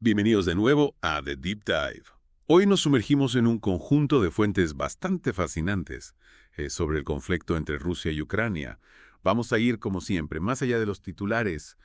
Bienvenidos de nuevo a The Deep Dive. Hoy nos sumergimos en un conjunto de fuentes bastante fascinantes sobre el conflicto entre Rusia y Ucrania. Vamos a ir, como siempre, más allá de los titulares,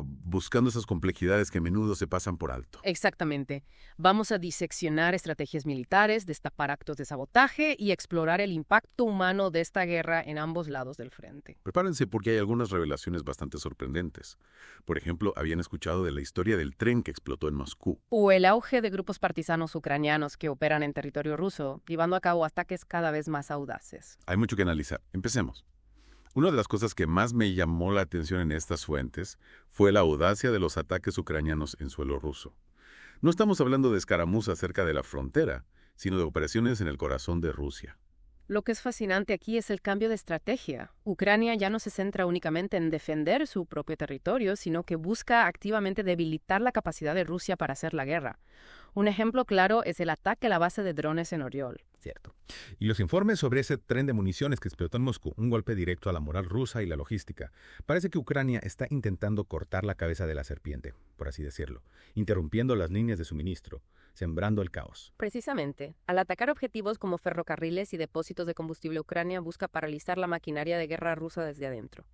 buscando esas complejidades que a menudo se pasan por alto. Exactamente. Vamos a diseccionar estrategias militares, destapar actos de sabotaje y explorar el impacto humano de esta guerra en ambos lados del frente. Prepárense porque hay algunas revelaciones bastante sorprendentes. Por ejemplo, habían escuchado de la historia del tren que explotó en Moscú. O el auge de grupos partisanos ucranianos que operan en territorio ruso, llevando a cabo ataques cada vez más audaces. Hay mucho que analizar. Empecemos. Una de las cosas que más me llamó la atención en estas fuentes fue la audacia de los ataques ucranianos en suelo ruso. No estamos hablando de escaramuzas cerca de la frontera, sino de operaciones en el corazón de Rusia. Lo que es fascinante aquí es el cambio de estrategia. Ucrania ya no se centra únicamente en defender su propio territorio, sino que busca activamente debilitar la capacidad de Rusia para hacer la guerra. Un ejemplo claro es el ataque a la base de drones en Oriol. Cierto. Y los informes sobre ese tren de municiones que explotó en Moscú, un golpe directo a la moral rusa y la logística. Parece que Ucrania está intentando cortar la cabeza de la serpiente, por así decirlo, interrumpiendo las líneas de suministro, sembrando el caos. Precisamente, al atacar objetivos como ferrocarriles y depósitos de combustible, Ucrania busca paralizar la maquinaria de guerra rusa desde adentro.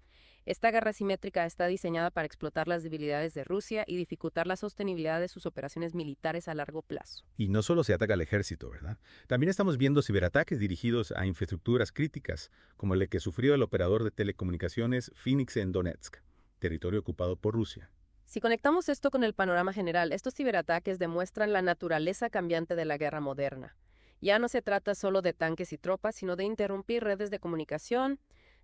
Esta guerra asimétrica está diseñada para explotar las debilidades de Rusia y dificultar la sostenibilidad de sus operaciones militares a largo plazo. Y no solo se ataca al ejército, ¿verdad? También estamos viendo ciberataques dirigidos a infraestructuras críticas, como el que sufrió el operador de telecomunicaciones Phoenix en Donetsk, territorio ocupado por Rusia. Si conectamos esto con el panorama general, estos ciberataques demuestran la naturaleza cambiante de la guerra moderna. Ya no se trata solo de tanques y tropas, sino de interrumpir redes de comunicación,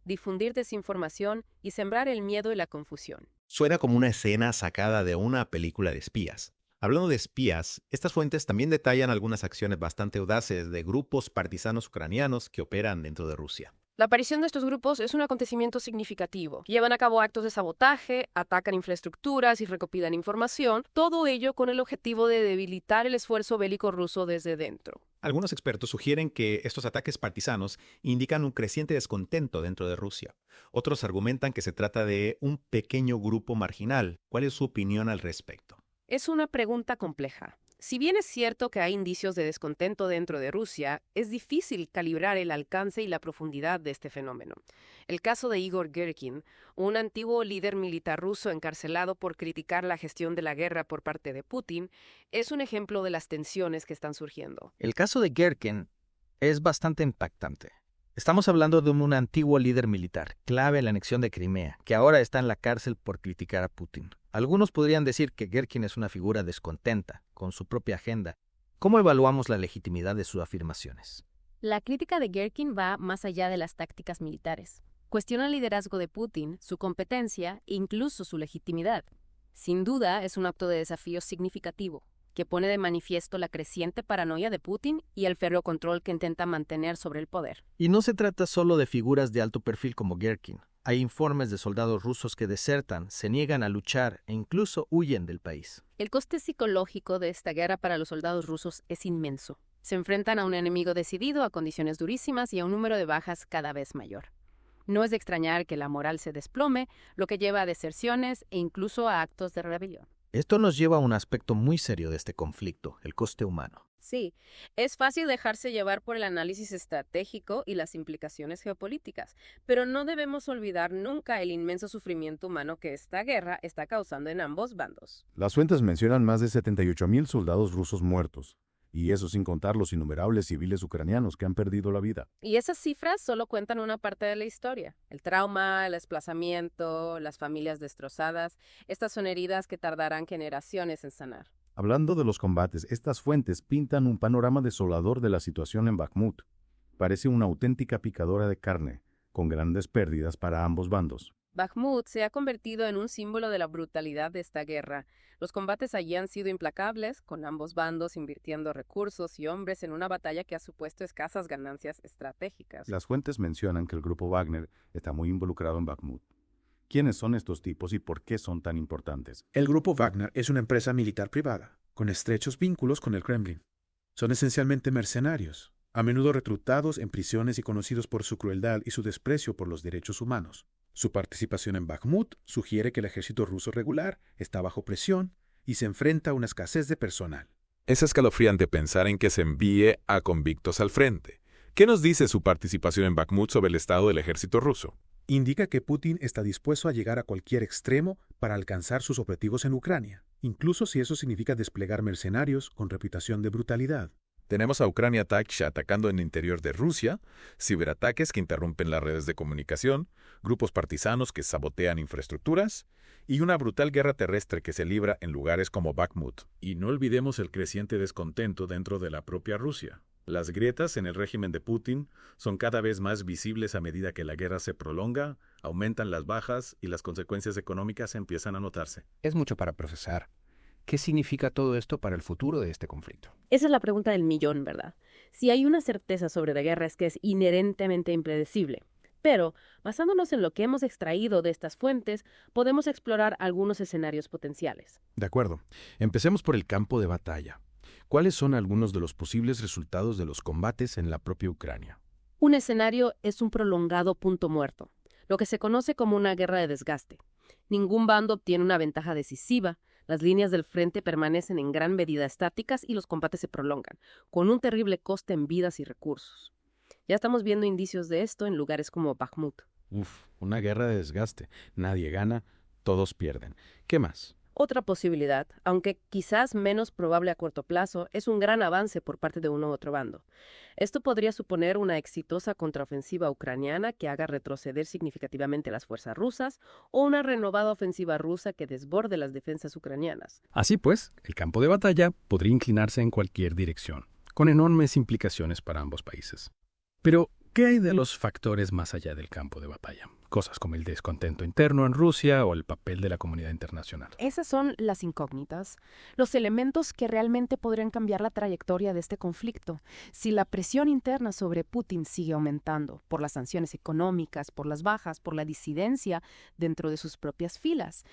difundir desinformación y sembrar el miedo y la confusión. Suena como una escena sacada de una película de espías. Hablando de espías, estas fuentes también detallan algunas acciones bastante audaces de grupos partisanos ucranianos que operan dentro de Rusia. La aparición de estos grupos es un acontecimiento significativo. Llevan a cabo actos de sabotaje, atacan infraestructuras y recopilan información, todo ello con el objetivo de debilitar el esfuerzo bélico ruso desde dentro. Algunos expertos sugieren que estos ataques partisanos indican un creciente descontento dentro de Rusia. Otros argumentan que se trata de un pequeño grupo marginal. ¿Cuál es su opinión al respecto? Es una pregunta compleja. Si bien es cierto que hay indicios de descontento dentro de Rusia, es difícil calibrar el alcance y la profundidad de este fenómeno. El caso de Igor Girkin, un antiguo líder militar ruso encarcelado por criticar la gestión de la guerra por parte de Putin, es un ejemplo de las tensiones que están surgiendo. El caso de Girkin es bastante impactante. Estamos hablando de un antiguo líder militar, clave en la anexión de Crimea, que ahora está en la cárcel por criticar a Putin. Algunos podrían decir que Girkin es una figura descontenta, con su propia agenda. ¿Cómo evaluamos la legitimidad de sus afirmaciones? La crítica de Girkin va más allá de las tácticas militares. Cuestiona el liderazgo de Putin, su competencia e incluso su legitimidad. Sin duda, es un acto de desafío significativo, que pone de manifiesto la creciente paranoia de Putin y el férreo control que intenta mantener sobre el poder. Y no se trata solo de figuras de alto perfil como Girkin. Hay informes de soldados rusos que desertan, se niegan a luchar e incluso huyen del país. El coste psicológico de esta guerra para los soldados rusos es inmenso. Se enfrentan a un enemigo decidido, a condiciones durísimas y a un número de bajas cada vez mayor. No es de extrañar que la moral se desplome, lo que lleva a deserciones e incluso a actos de rebelión. Esto nos lleva a un aspecto muy serio de este conflicto, el coste humano. Sí, es fácil dejarse llevar por el análisis estratégico y las implicaciones geopolíticas, pero no debemos olvidar nunca el inmenso sufrimiento humano que esta guerra está causando en ambos bandos. Las fuentes mencionan más de 78.000 soldados rusos muertos, y eso sin contar los innumerables civiles ucranianos que han perdido la vida. Y esas cifras solo cuentan una parte de la historia. El trauma, el desplazamiento, las familias destrozadas, estas son heridas que tardarán generaciones en sanar. Hablando de los combates, estas fuentes pintan un panorama desolador de la situación en Bakhmut. Parece una auténtica picadora de carne, con grandes pérdidas para ambos bandos. Bakhmut se ha convertido en un símbolo de la brutalidad de esta guerra. Los combates allí han sido implacables, con ambos bandos invirtiendo recursos y hombres en una batalla que ha supuesto escasas ganancias estratégicas. Las fuentes mencionan que el grupo Wagner está muy involucrado en Bakhmut. ¿Quiénes son estos tipos y por qué son tan importantes? El grupo Wagner es una empresa militar privada, con estrechos vínculos con el Kremlin. Son esencialmente mercenarios, a menudo reclutados en prisiones y conocidos por su crueldad y su desprecio por los derechos humanos. Su participación en Bakhmut sugiere que el ejército ruso regular está bajo presión y se enfrenta a una escasez de personal. Es escalofriante pensar en que se envíe a convictos al frente. ¿Qué nos dice su participación en Bakhmut sobre el estado del ejército ruso? Indica que Putin está dispuesto a llegar a cualquier extremo para alcanzar sus objetivos en Ucrania, incluso si eso significa desplegar mercenarios con reputación de brutalidad. Tenemos a Ucrania Taksha atacando en el interior de Rusia, ciberataques que interrumpen las redes de comunicación, grupos partisanos que sabotean infraestructuras y una brutal guerra terrestre que se libra en lugares como Bakhmut. Y no olvidemos el creciente descontento dentro de la propia Rusia. Las grietas en el régimen de Putin son cada vez más visibles a medida que la guerra se prolonga, aumentan las bajas y las consecuencias económicas empiezan a notarse. Es mucho para procesar. ¿Qué significa todo esto para el futuro de este conflicto? Esa es la pregunta del millón, ¿verdad? Si hay una certeza sobre la guerra es que es inherentemente impredecible. Pero, basándonos en lo que hemos extraído de estas fuentes, podemos explorar algunos escenarios potenciales. De acuerdo. Empecemos por el campo de batalla. ¿Cuáles son algunos de los posibles resultados de los combates en la propia Ucrania? Un escenario es un prolongado punto muerto, lo que se conoce como una guerra de desgaste. Ningún bando obtiene una ventaja decisiva, las líneas del frente permanecen en gran medida estáticas y los combates se prolongan, con un terrible coste en vidas y recursos. Ya estamos viendo indicios de esto en lugares como Bakhmut. Una guerra de desgaste. Nadie gana, todos pierden. ¿Qué más? Otra posibilidad, aunque quizás menos probable a corto plazo, es un gran avance por parte de uno u otro bando. Esto podría suponer una exitosa contraofensiva ucraniana que haga retroceder significativamente las fuerzas rusas o una renovada ofensiva rusa que desborde las defensas ucranianas. Así pues, el campo de batalla podría inclinarse en cualquier dirección, con enormes implicaciones para ambos países. Pero, ¿qué hay de los factores más allá del campo de batalla? Cosas como el descontento interno en Rusia o el papel de la comunidad internacional. Esas son las incógnitas, los elementos que realmente podrían cambiar la trayectoria de este conflicto. Si la presión interna sobre Putin sigue aumentando por las sanciones económicas, por las bajas, por la disidencia dentro de sus propias filas,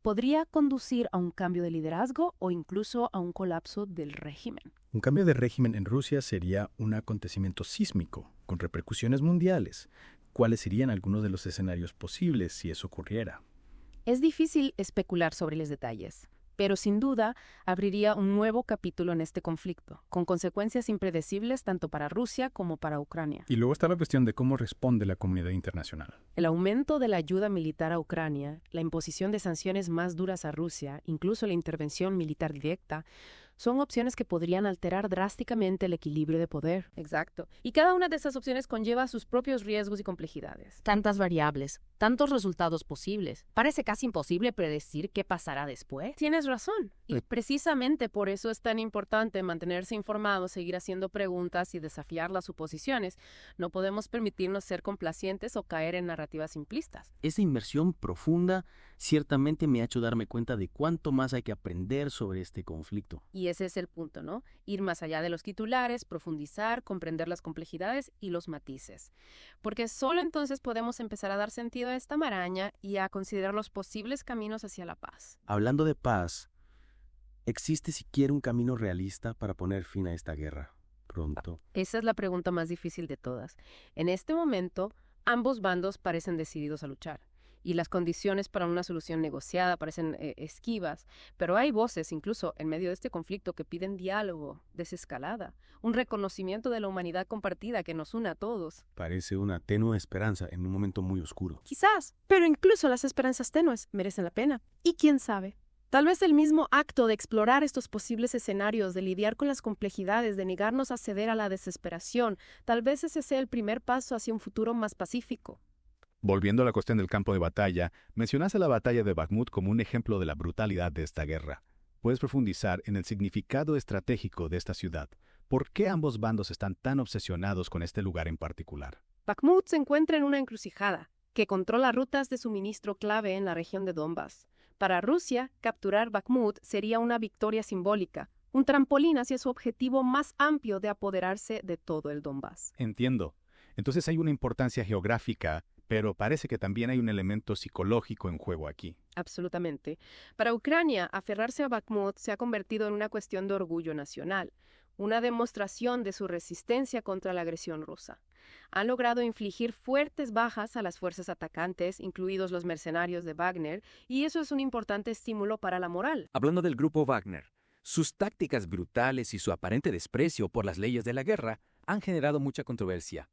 podría conducir a un cambio de liderazgo o incluso a un colapso del régimen. Un cambio de régimen en Rusia sería un acontecimiento sísmico, con repercusiones mundiales. ¿Cuáles serían algunos de los escenarios posibles si eso ocurriera? Es difícil especular sobre los detalles, pero sin duda abriría un nuevo capítulo en este conflicto, con consecuencias impredecibles tanto para Rusia como para Ucrania. Y luego está la cuestión de cómo responde la comunidad internacional. El aumento de la ayuda militar a Ucrania, la imposición de sanciones más duras a Rusia, incluso la intervención militar directa, son opciones que podrían alterar drásticamente el equilibrio de poder. Exacto. Y cada una de esas opciones conlleva sus propios riesgos y complejidades. Tantas variables, tantos resultados posibles. Parece casi imposible predecir qué pasará después. Tienes razón. Y precisamente por eso es tan importante mantenerse informado, seguir haciendo preguntas y desafiar las suposiciones. No podemos permitirnos ser complacientes o caer en narrativas simplistas. Esa inmersión profunda ciertamente me ha hecho darme cuenta de cuánto más hay que aprender sobre este conflicto. Y ese es el punto, ¿no? Ir más allá de los titulares, profundizar, comprender las complejidades y los matices. Porque solo entonces podemos empezar a dar sentido a esta maraña y a considerar los posibles caminos hacia la paz. Hablando de paz, ¿existe siquiera un camino realista para poner fin a esta guerra pronto? Esa es la pregunta más difícil de todas. En este momento, ambos bandos parecen decididos a luchar. Y las condiciones para una solución negociada parecen esquivas, pero hay voces, incluso en medio de este conflicto, que piden diálogo, desescalada, un reconocimiento de la humanidad compartida que nos une a todos. Parece una tenue esperanza en un momento muy oscuro. Quizás, pero incluso las esperanzas tenues merecen la pena. Y quién sabe, tal vez el mismo acto de explorar estos posibles escenarios, de lidiar con las complejidades, de negarnos a ceder a la desesperación, tal vez ese sea el primer paso hacia un futuro más pacífico. Volviendo a la cuestión del campo de batalla, mencionaste la batalla de Bakhmut como un ejemplo de la brutalidad de esta guerra. ¿Puedes profundizar en el significado estratégico de esta ciudad? ¿Por qué ambos bandos están tan obsesionados con este lugar en particular? Bakhmut se encuentra en una encrucijada que controla rutas de suministro clave en la región de Donbass. Para Rusia, capturar Bakhmut sería una victoria simbólica, un trampolín hacia su objetivo más amplio de apoderarse de todo el Donbass. Entiendo. Entonces hay una importancia geográfica, pero parece que también hay un elemento psicológico en juego aquí. Absolutamente. Para Ucrania, aferrarse a Bakhmut se ha convertido en una cuestión de orgullo nacional, una demostración de su resistencia contra la agresión rusa. Han logrado infligir fuertes bajas a las fuerzas atacantes, incluidos los mercenarios de Wagner, y eso es un importante estímulo para la moral. Hablando del grupo Wagner, sus tácticas brutales y su aparente desprecio por las leyes de la guerra han generado mucha controversia.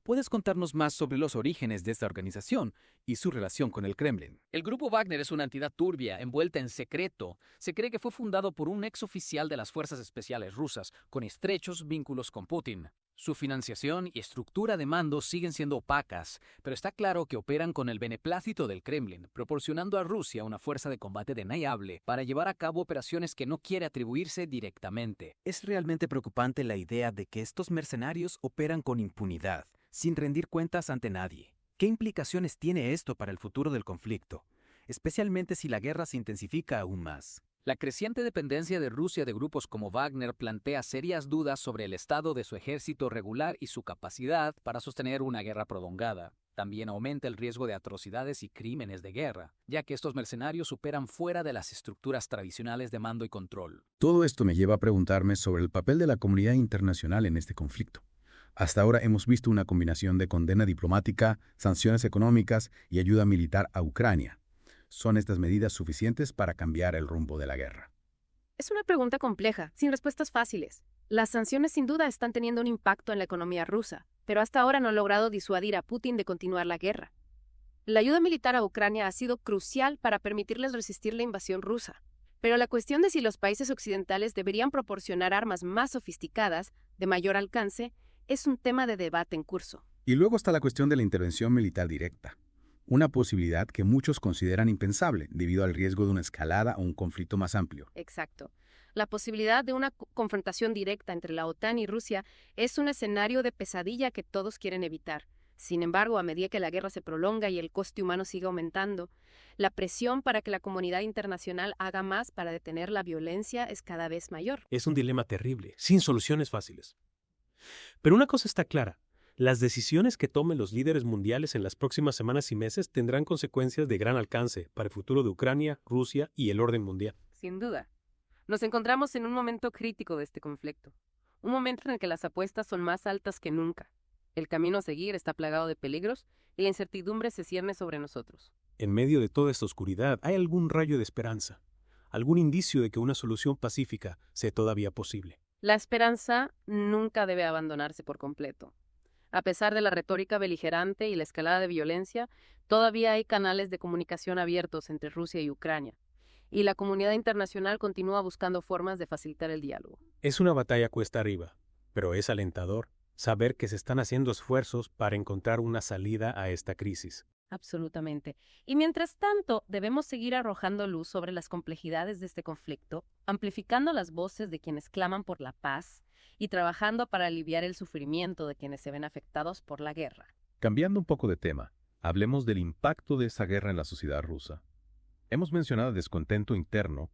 ¿Puedes contarnos más sobre los orígenes de esta organización y su relación con el Kremlin? El grupo Wagner es una entidad turbia, envuelta en secreto. Se cree que fue fundado por un exoficial de las fuerzas especiales rusas, con estrechos vínculos con Putin. Su financiación y estructura de mando siguen siendo opacas, pero está claro que operan con el beneplácito del Kremlin, proporcionando a Rusia una fuerza de combate denaciable para llevar a cabo operaciones que no quiere atribuirse directamente. Es realmente preocupante la idea de que estos mercenarios operan con impunidad, sin rendir cuentas ante nadie. ¿Qué implicaciones tiene esto para el futuro del conflicto, especialmente si la guerra se intensifica aún más? La creciente dependencia de Rusia de grupos como Wagner plantea serias dudas sobre el estado de su ejército regular y su capacidad para sostener una guerra prolongada. También aumenta el riesgo de atrocidades y crímenes de guerra, ya que estos mercenarios operan fuera de las estructuras tradicionales de mando y control. Todo esto me lleva a preguntarme sobre el papel de la comunidad internacional en este conflicto. Hasta ahora hemos visto una combinación de condena diplomática, sanciones económicas y ayuda militar a Ucrania. ¿Son estas medidas suficientes para cambiar el rumbo de la guerra? Es una pregunta compleja, sin respuestas fáciles. Las sanciones sin duda están teniendo un impacto en la economía rusa, pero hasta ahora no han logrado disuadir a Putin de continuar la guerra. La ayuda militar a Ucrania ha sido crucial para permitirles resistir la invasión rusa. Pero la cuestión de si los países occidentales deberían proporcionar armas más sofisticadas, de mayor alcance, es un tema de debate en curso. Y luego está la cuestión de la intervención militar directa. Una posibilidad que muchos consideran impensable debido al riesgo de una escalada o un conflicto más amplio. Exacto. La posibilidad de una confrontación directa entre la OTAN y Rusia es un escenario de pesadilla que todos quieren evitar. Sin embargo, a medida que la guerra se prolonga y el coste humano sigue aumentando, la presión para que la comunidad internacional haga más para detener la violencia es cada vez mayor. Es un dilema terrible, sin soluciones fáciles. Pero una cosa está clara. Las decisiones que tomen los líderes mundiales en las próximas semanas y meses tendrán consecuencias de gran alcance para el futuro de Ucrania, Rusia y el orden mundial. Sin duda. Nos encontramos en un momento crítico de este conflicto. Un momento en el que las apuestas son más altas que nunca. El camino a seguir está plagado de peligros y la incertidumbre se cierne sobre nosotros. En medio de toda esta oscuridad, ¿hay algún rayo de esperanza? ¿Algún indicio de que una solución pacífica sea todavía posible? La esperanza nunca debe abandonarse por completo. A pesar de la retórica beligerante y la escalada de violencia, todavía hay canales de comunicación abiertos entre Rusia y Ucrania, y la comunidad internacional continúa buscando formas de facilitar el diálogo. Es una batalla cuesta arriba, pero es alentador saber que se están haciendo esfuerzos para encontrar una salida a esta crisis. Absolutamente. Y mientras tanto, debemos seguir arrojando luz sobre las complejidades de este conflicto, amplificando las voces de quienes claman por la paz y trabajando para aliviar el sufrimiento de quienes se ven afectados por la guerra. Cambiando un poco de tema, hablemos del impacto de esa guerra en la sociedad rusa. Hemos mencionado descontento interno,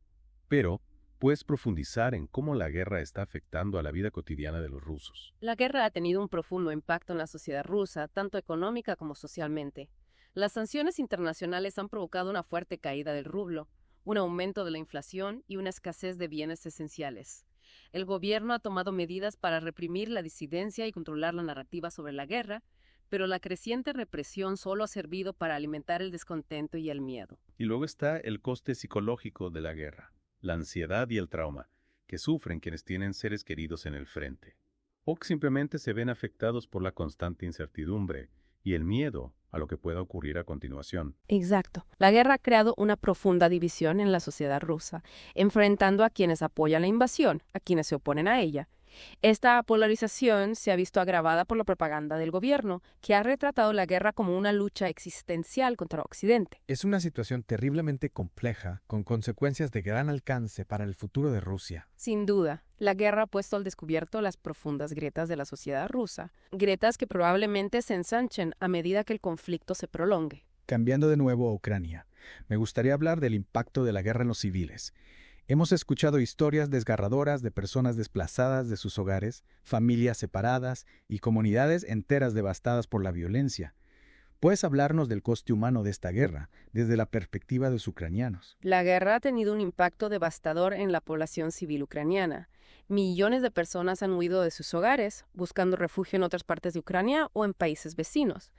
pero ¿puedes profundizar en cómo la guerra está afectando a la vida cotidiana de los rusos? La guerra ha tenido un profundo impacto en la sociedad rusa, tanto económica como socialmente. Las sanciones internacionales han provocado una fuerte caída del rublo, un aumento de la inflación y una escasez de bienes esenciales. El gobierno ha tomado medidas para reprimir la disidencia y controlar la narrativa sobre la guerra, pero la creciente represión solo ha servido para alimentar el descontento y el miedo. Y luego está el coste psicológico de la guerra, la ansiedad y el trauma que sufren quienes tienen seres queridos en el frente, o que simplemente se ven afectados por la constante incertidumbre y el miedo a lo que pueda ocurrir a continuación. Exacto. La guerra ha creado una profunda división en la sociedad rusa, enfrentando a quienes apoyan la invasión, a quienes se oponen a ella. Esta polarización se ha visto agravada por la propaganda del gobierno, que ha retratado la guerra como una lucha existencial contra Occidente. Es una situación terriblemente compleja, con consecuencias de gran alcance para el futuro de Rusia. Sin duda, la guerra ha puesto al descubierto las profundas grietas de la sociedad rusa, grietas que probablemente se ensanchen a medida que el conflicto se prolongue. Cambiando de nuevo a Ucrania, me gustaría hablar del impacto de la guerra en los civiles. Hemos escuchado historias desgarradoras de personas desplazadas de sus hogares, familias separadas y comunidades enteras devastadas por la violencia. ¿Puedes hablarnos del coste humano de esta guerra desde la perspectiva de los ucranianos? La guerra ha tenido un impacto devastador en la población civil ucraniana. Millones de personas han huido de sus hogares, buscando refugio en otras partes de Ucrania o en países vecinos.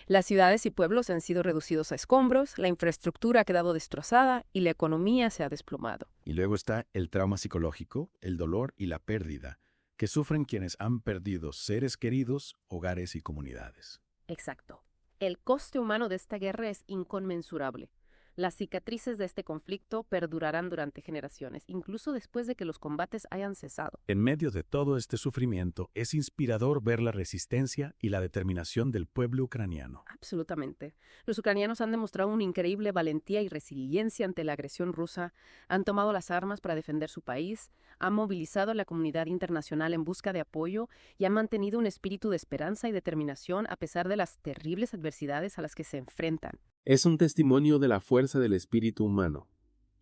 Las ciudades y pueblos han sido reducidos a escombros, la infraestructura ha quedado destrozada y la economía se ha desplomado. Y luego está el trauma psicológico, el dolor y la pérdida, que sufren quienes han perdido seres queridos, hogares y comunidades. Exacto. El coste humano de esta guerra es inconmensurable. Las cicatrices de este conflicto perdurarán durante generaciones, incluso después de que los combates hayan cesado. En medio de todo este sufrimiento, es inspirador ver la resistencia y la determinación del pueblo ucraniano. Absolutamente. Los ucranianos han demostrado una increíble valentía y resiliencia ante la agresión rusa, han tomado las armas para defender su país, han movilizado a la comunidad internacional en busca de apoyo y han mantenido un espíritu de esperanza y determinación a pesar de las terribles adversidades a las que se enfrentan. Es un testimonio de la fuerza del espíritu humano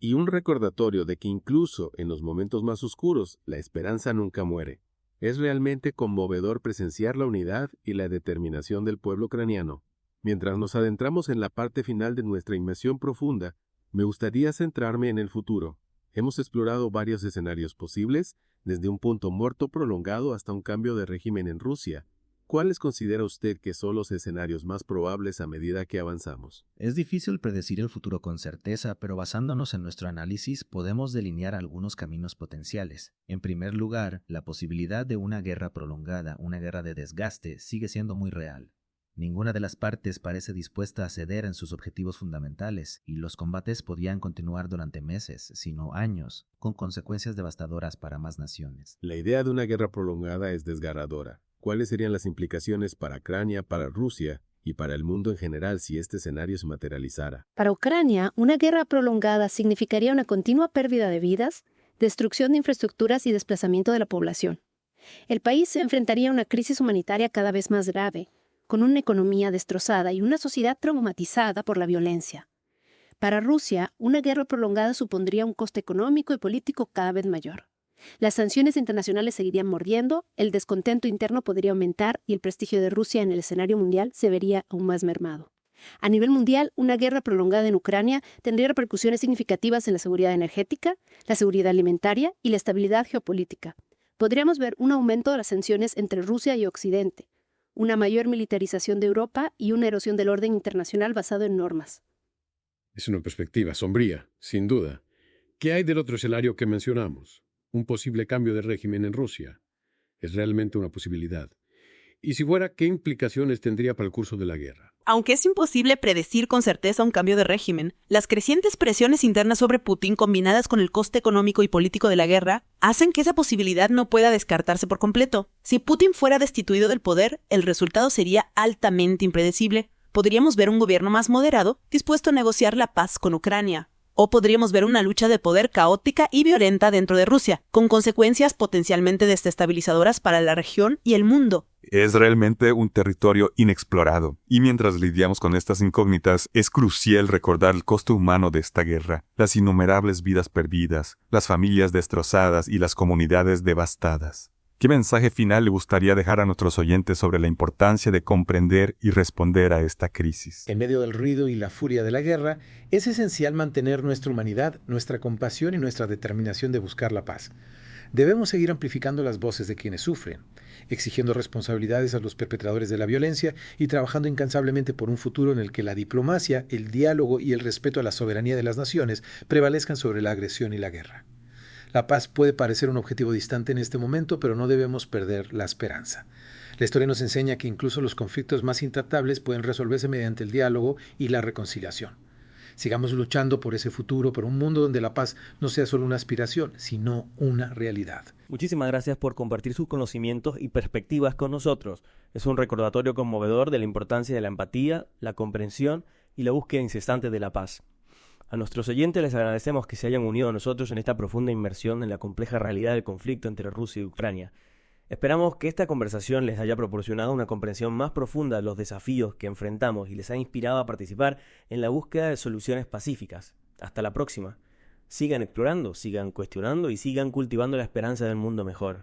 y un recordatorio de que incluso en los momentos más oscuros, la esperanza nunca muere. Es realmente conmovedor presenciar la unidad y la determinación del pueblo ucraniano. Mientras nos adentramos en la parte final de nuestra inmersión profunda, me gustaría centrarme en el futuro. Hemos explorado varios escenarios posibles, desde un punto muerto prolongado hasta un cambio de régimen en Rusia. ¿Cuáles considera usted que son los escenarios más probables a medida que avanzamos? Es difícil predecir el futuro con certeza, pero basándonos en nuestro análisis podemos delinear algunos caminos potenciales. En primer lugar, la posibilidad de una guerra prolongada, una guerra de desgaste, sigue siendo muy real. Ninguna de las partes parece dispuesta a ceder en sus objetivos fundamentales, y los combates podrían continuar durante meses, sino años, con consecuencias devastadoras para más naciones. La idea de una guerra prolongada es desgarradora. ¿Cuáles serían las implicaciones para Ucrania, para Rusia y para el mundo en general si este escenario se materializara? Para Ucrania, una guerra prolongada significaría una continua pérdida de vidas, destrucción de infraestructuras y desplazamiento de la población. El país se enfrentaría a una crisis humanitaria cada vez más grave, con una economía destrozada y una sociedad traumatizada por la violencia. Para Rusia, una guerra prolongada supondría un coste económico y político cada vez mayor. Las sanciones internacionales seguirían mordiendo, el descontento interno podría aumentar y el prestigio de Rusia en el escenario mundial se vería aún más mermado. A nivel mundial, una guerra prolongada en Ucrania tendría repercusiones significativas en la seguridad energética, la seguridad alimentaria y la estabilidad geopolítica. Podríamos ver un aumento de las tensiones entre Rusia y Occidente, una mayor militarización de Europa y una erosión del orden internacional basado en normas. Es una perspectiva sombría, sin duda. ¿Qué hay del otro escenario que mencionamos? Un posible cambio de régimen en Rusia. Es realmente una posibilidad. Y si fuera, ¿qué implicaciones tendría para el curso de la guerra? Aunque es imposible predecir con certeza un cambio de régimen, las crecientes presiones internas sobre Putin, combinadas con el coste económico y político de la guerra, hacen que esa posibilidad no pueda descartarse por completo. Si Putin fuera destituido del poder, el resultado sería altamente impredecible. Podríamos ver un gobierno más moderado, dispuesto a negociar la paz con Ucrania. O podríamos ver una lucha de poder caótica y violenta dentro de Rusia, con consecuencias potencialmente desestabilizadoras para la región y el mundo. Es realmente un territorio inexplorado, y mientras lidiamos con estas incógnitas, es crucial recordar el costo humano de esta guerra, las innumerables vidas perdidas, las familias destrozadas y las comunidades devastadas. ¿Qué mensaje final le gustaría dejar a nuestros oyentes sobre la importancia de comprender y responder a esta crisis? En medio del ruido y la furia de la guerra, es esencial mantener nuestra humanidad, nuestra compasión y nuestra determinación de buscar la paz. Debemos seguir amplificando las voces de quienes sufren, exigiendo responsabilidades a los perpetradores de la violencia y trabajando incansablemente por un futuro en el que la diplomacia, el diálogo y el respeto a la soberanía de las naciones prevalezcan sobre la agresión y la guerra. La paz puede parecer un objetivo distante en este momento, pero no debemos perder la esperanza. La historia nos enseña que incluso los conflictos más intratables pueden resolverse mediante el diálogo y la reconciliación. Sigamos luchando por ese futuro, por un mundo donde la paz no sea solo una aspiración, sino una realidad. Muchísimas gracias por compartir sus conocimientos y perspectivas con nosotros. Es un recordatorio conmovedor de la importancia de la empatía, la comprensión y la búsqueda incesante de la paz. A nuestros oyentes les agradecemos que se hayan unido a nosotros en esta profunda inmersión en la compleja realidad del conflicto entre Rusia y Ucrania. Esperamos que esta conversación les haya proporcionado una comprensión más profunda de los desafíos que enfrentamos y les haya inspirado a participar en la búsqueda de soluciones pacíficas. Hasta la próxima. Sigan explorando, sigan cuestionando y sigan cultivando la esperanza del mundo mejor.